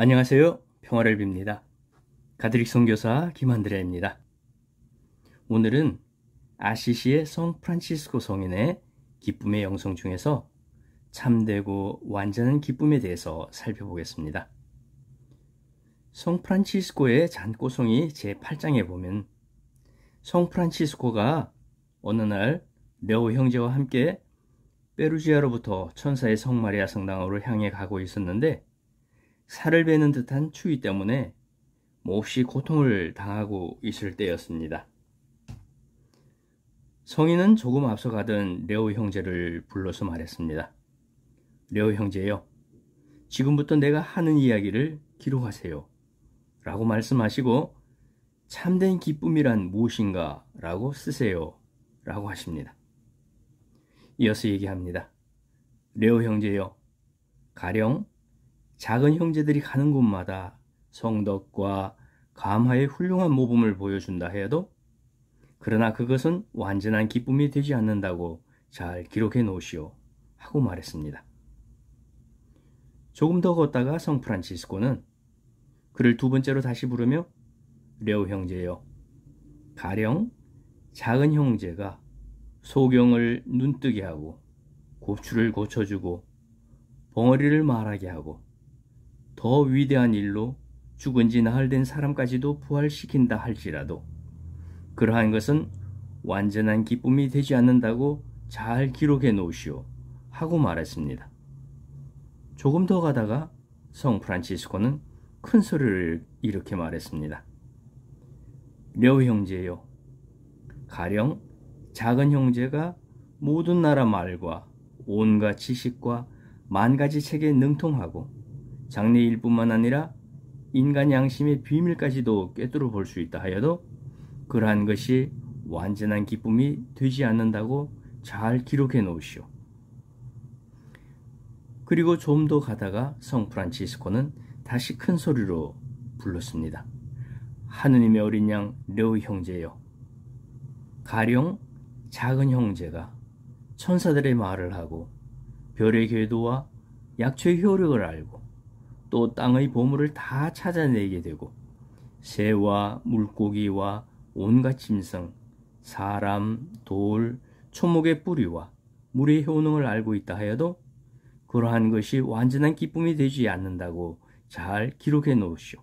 안녕하세요. 평화를 빕니다. 가톨릭 선교사 김한드레입니다. 오늘은 아시시의 성 프란치스코 성인의 기쁨의 영성 중에서 참되고 완전한 기쁨에 대해서 살펴보겠습니다. 성 프란치스코의 잔꼬송이 제8장에 보면 성 프란치스코가 어느 날 레오 형제와 함께 페루지아로부터 천사의 성마리아 성당으로 향해 가고 있었는데 살을 베는 듯한 추위 때문에 몹시 고통을 당하고 있을 때였습니다. 성인은 조금 앞서 가던 레오 형제를 불러서 말했습니다. 레오 형제요, 지금부터 내가 하는 이야기를 기록하세요 라고 말씀하시고 참된 기쁨이란 무엇인가 라고 쓰세요 라고 하십니다. 이어서 얘기합니다. 레오 형제요, 가령 작은 형제들이 가는 곳마다 성덕과 감화의 훌륭한 모범을 보여준다 해도 그러나 그것은 완전한 기쁨이 되지 않는다고 잘 기록해 놓으시오 하고 말했습니다. 조금 더 걷다가 성 프란치스코는 그를 두 번째로 다시 부르며 레오 형제여, 가령 작은 형제가 소경을 눈뜨게 하고 고추를 고쳐주고 벙어리를 말하게 하고 더 위대한 일로 죽은 지 나흘 된 사람까지도 부활시킨다 할지라도 그러한 것은 완전한 기쁨이 되지 않는다고 잘 기록해 놓으시오 하고 말했습니다. 조금 더 가다가 성 프란치스코는 큰 소리를 이렇게 말했습니다. 레오 형제요, 가령 작은 형제가 모든 나라 말과 온갖 지식과 만 가지 책에 능통하고 장래일뿐만 아니라 인간 양심의 비밀까지도 꿰뚫어 볼 수 있다 하여도 그러한 것이 완전한 기쁨이 되지 않는다고 잘 기록해 놓으시오. 그리고 좀 더 가다가 성 프란치스코는 다시 큰 소리로 불렀습니다. 하느님의 어린 양 레오 형제여, 가령 작은 형제가 천사들의 말을 하고 별의 궤도와 약초의 효력을 알고 또 땅의 보물을 다 찾아내게 되고 새와 물고기와 온갖 짐승, 사람, 돌, 초목의 뿌리와 물의 효능을 알고 있다 하여도 그러한 것이 완전한 기쁨이 되지 않는다고 잘 기록해 놓으시오.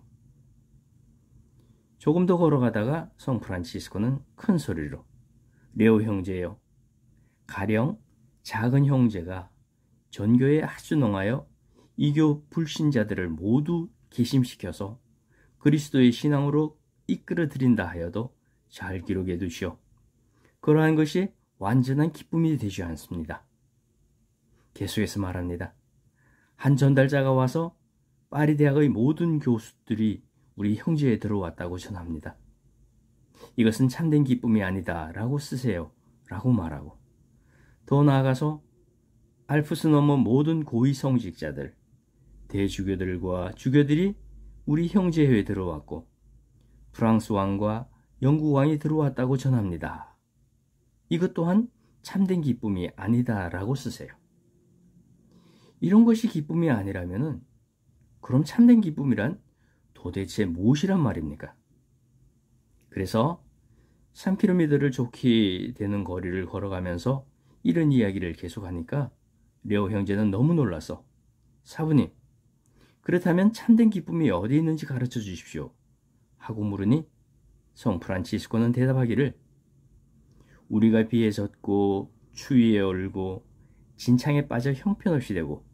조금 더 걸어가다가 성 프란치스코는 큰 소리로 레오 형제여, 가령 작은 형제가 전교에 아주 농하여 이교 불신자들을 모두 개심시켜서 그리스도의 신앙으로 이끌어들인다 하여도 잘 기록해 두시오. 그러한 것이 완전한 기쁨이 되지 않습니다. 계속해서 말합니다. 한 전달자가 와서 파리 대학의 모든 교수들이 우리 형제에 들어왔다고 전합니다. 이것은 참된 기쁨이 아니다 라고 쓰세요 라고 말하고 더 나아가서 알프스 너머 모든 고위 성직자들, 대주교들과 주교들이 우리 형제회에 들어왔고 프랑스 왕과 영국 왕이 들어왔다고 전합니다. 이것 또한 참된 기쁨이 아니다 라고 쓰세요. 이런 것이 기쁨이 아니라면 그럼 참된 기쁨이란 도대체 무엇이란 말입니까? 그래서 3km를 좋게 되는 거리를 걸어가면서 이런 이야기를 계속하니까 레오 형제는 너무 놀라서 사부님, 그렇다면 참된 기쁨이 어디 있는지 가르쳐 주십시오 하고 물으니 성 프란치스코는 대답하기를 우리가 비에 젖고 추위에 얼고 진창에 빠져 형편없이 되고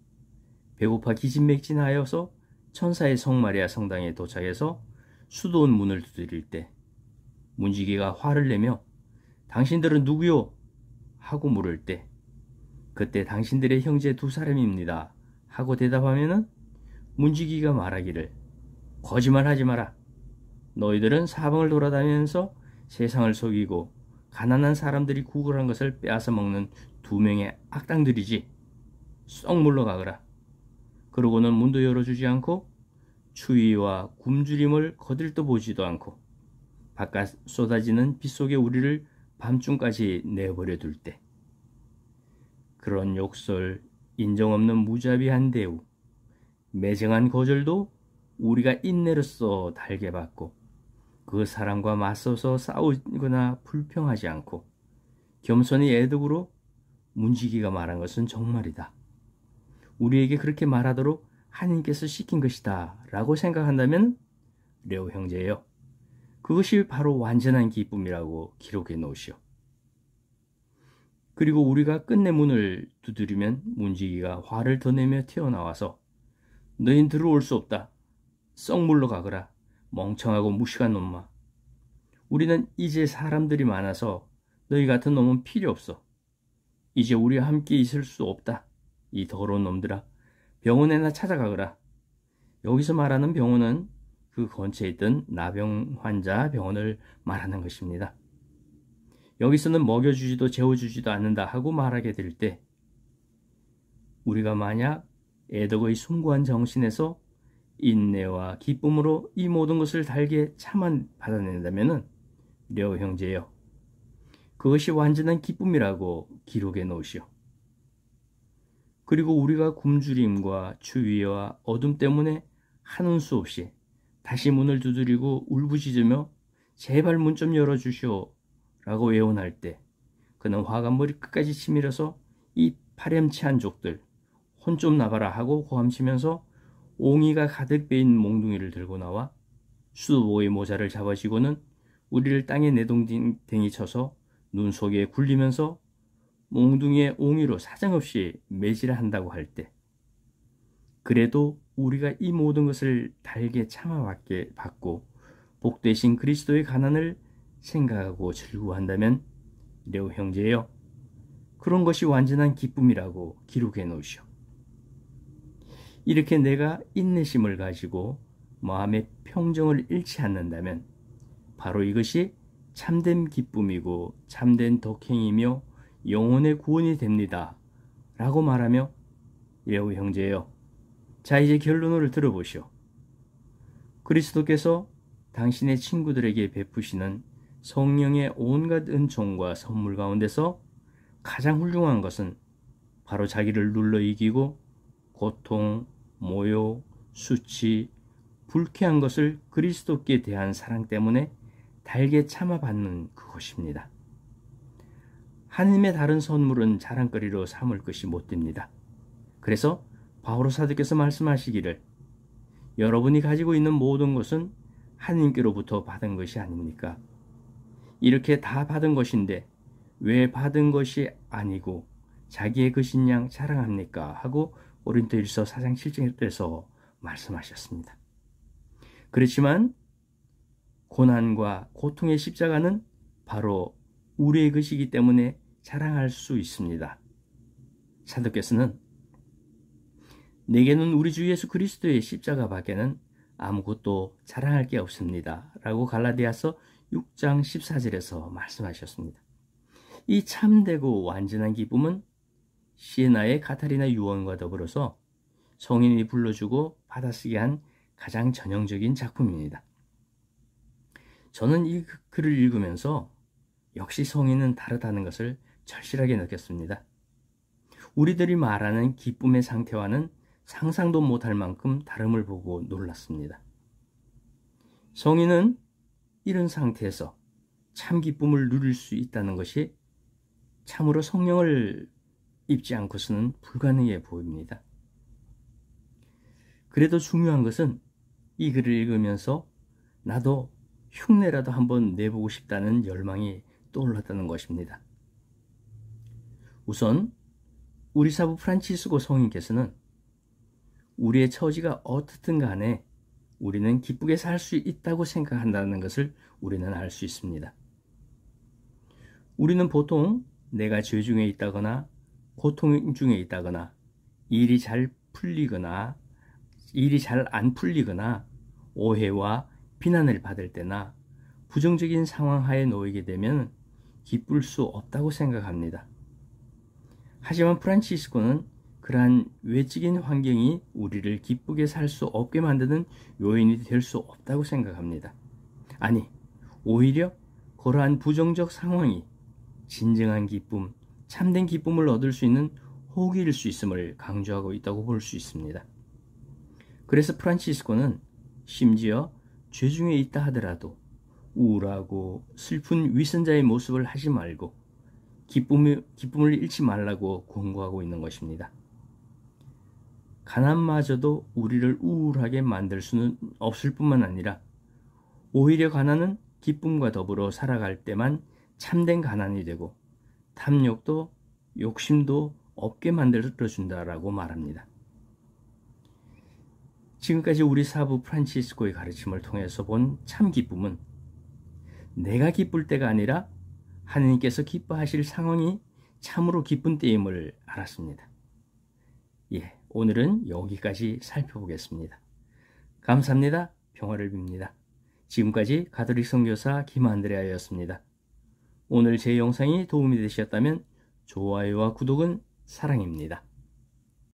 배고파 기진맥진하여서 천사의 성마리아 성당에 도착해서 수도원 문을 두드릴 때 문지기가 화를 내며 당신들은 누구요? 하고 물을 때 그때 당신들의 형제 두 사람입니다 하고 대답하면은 문지기가 말하기를 거짓말하지 마라. 너희들은 사방을 돌아다니면서 세상을 속이고 가난한 사람들이 구걸한 것을 빼앗아 먹는 두 명의 악당들이지. 썩 물러가거라. 그러고는 문도 열어주지 않고 추위와 굶주림을 거들떠 보지도 않고 바깥 쏟아지는 빗 속에 우리를 밤중까지 내버려 둘 때 그런 욕설, 인정 없는 무자비한 대우, 매정한 거절도 우리가 인내로써 달게 받고 그 사람과 맞서서 싸우거나 불평하지 않고 겸손히 애덕으로 문지기가 말한 것은 정말이다. 우리에게 그렇게 말하도록 하나님께서 시킨 것이다 라고 생각한다면 레오 형제여, 그것이 바로 완전한 기쁨이라고 기록해 놓으시오. 그리고 우리가 끝내 문을 두드리면 문지기가 화를 더 내며 튀어나와서 너희는 들어올 수 없다. 썩 물러가거라. 멍청하고 무식한 놈아. 우리는 이제 사람들이 많아서 너희 같은 놈은 필요 없어. 이제 우리와 함께 있을 수 없다. 이 더러운 놈들아. 병원에나 찾아가거라. 여기서 말하는 병원은 그 근처에 있던 나병 환자 병원을 말하는 것입니다. 여기서는 먹여주지도 재워주지도 않는다 하고 말하게 될 때 우리가 만약 애덕의 숭고한 정신에서 인내와 기쁨으로 이 모든 것을 달게 참아 받아낸다면 레오 형제여, 그것이 완전한 기쁨이라고 기록해 놓으시오. 그리고 우리가 굶주림과 추위와 어둠 때문에 하는 수 없이 다시 문을 두드리고 울부짖으며 제발 문 좀 열어주시오 라고 애원할 때 그는 화가 머리 끝까지 치밀어서 이 파렴치한 족들 혼 좀 나가라 하고 고함치면서 옹이가 가득 베인 몽둥이를 들고 나와 수도보의 모자를 잡아쥐고는 우리를 땅에 내동댕이 쳐서 눈 속에 굴리면서 몽둥이의 옹이로 사정없이 매질한다고 할 때 그래도 우리가 이 모든 것을 달게 참아받게 받고 복되신 그리스도의 가난을 생각하고 즐거워한다면 레오 형제여, 그런 것이 완전한 기쁨이라고 기록해 놓으시오. 이렇게 내가 인내심을 가지고 마음의 평정을 잃지 않는다면 바로 이것이 참된 기쁨이고 참된 덕행이며 영혼의 구원이 됩니다 라고 말하며 레오 형제여, 자 이제 결론을 들어보시오. 그리스도께서 당신의 친구들에게 베푸시는 성령의 온갖 은총과 선물 가운데서 가장 훌륭한 것은 바로 자기를 눌러 이기고 고통, 모욕, 수치, 불쾌한 것을 그리스도께 대한 사랑 때문에 달게 참아받는 그것입니다. 하나님의 다른 선물은 자랑거리로 삼을 것이 못 됩니다. 그래서 바오로 사도께서 말씀하시기를 여러분이 가지고 있는 모든 것은 하나님께로부터 받은 것이 아닙니까? 이렇게 다 받은 것인데 왜 받은 것이 아니고 자기의 것인 양 자랑합니까? 하고 고린도일서 4장 7절에서 말씀하셨습니다. 그렇지만 고난과 고통의 십자가는 바로 우리의 것이기 때문에 자랑할 수 있습니다. 사도께서는 내게는 우리 주 예수 그리스도의 십자가 밖에는 아무것도 자랑할 게 없습니다 라고 갈라디아서 6장 14절에서 말씀하셨습니다. 이 참되고 완전한 기쁨은 시에나의 카타리나 유언과 더불어서 성인이 불러주고 받아쓰게 한 가장 전형적인 작품입니다. 저는 이 글을 읽으면서 역시 성인은 다르다는 것을 절실하게 느꼈습니다. 우리들이 말하는 기쁨의 상태와는 상상도 못할 만큼 다름을 보고 놀랐습니다. 성인은 이런 상태에서 참 기쁨을 누릴 수 있다는 것이 참으로 성령을 입지 않고서는 불가능해 보입니다. 그래도 중요한 것은 이 글을 읽으면서 나도 흉내라도 한번 내보고 싶다는 열망이 떠올랐다는 것입니다. 우선 우리 사부 프란치스코 성인께서는 우리의 처지가 어떻든 간에 우리는 기쁘게 살 수 있다고 생각한다는 것을 우리는 알 수 있습니다. 우리는 보통 내가 죄 중에 있다거나 고통 중에 있다거나 일이 잘 안 풀리거나 오해와 비난을 받을 때나 부정적인 상황 하에 놓이게 되면 기쁠 수 없다고 생각합니다. 하지만 프란치스코는 그러한 외적인 환경이 우리를 기쁘게 살 수 없게 만드는 요인이 될 수 없다고 생각합니다. 아니, 오히려 그러한 부정적 상황이 진정한 기쁨, 참된 기쁨을 얻을 수 있는 호기일 수 있음을 강조하고 있다고 볼 수 있습니다. 그래서 프란치스코는 심지어 죄 중에 있다 하더라도 우울하고 슬픈 위선자의 모습을 하지 말고 기쁨을 잃지 말라고 권고하고 있는 것입니다. 가난마저도 우리를 우울하게 만들 수는 없을 뿐만 아니라 오히려 가난은 기쁨과 더불어 살아갈 때만 참된 가난이 되고 탐욕도 욕심도 없게 만들어준다라고 말합니다. 지금까지 우리 사부 프란치스코의 가르침을 통해서 본 참 기쁨은 내가 기쁠 때가 아니라 하느님께서 기뻐하실 상황이 참으로 기쁜 때임을 알았습니다. 오늘은 여기까지 살펴보겠습니다. 감사합니다. 평화를 빕니다. 지금까지 가톨릭 선교사 김안드레아였습니다. 오늘 제 영상이 도움이 되셨다면 좋아요와 구독은 사랑입니다.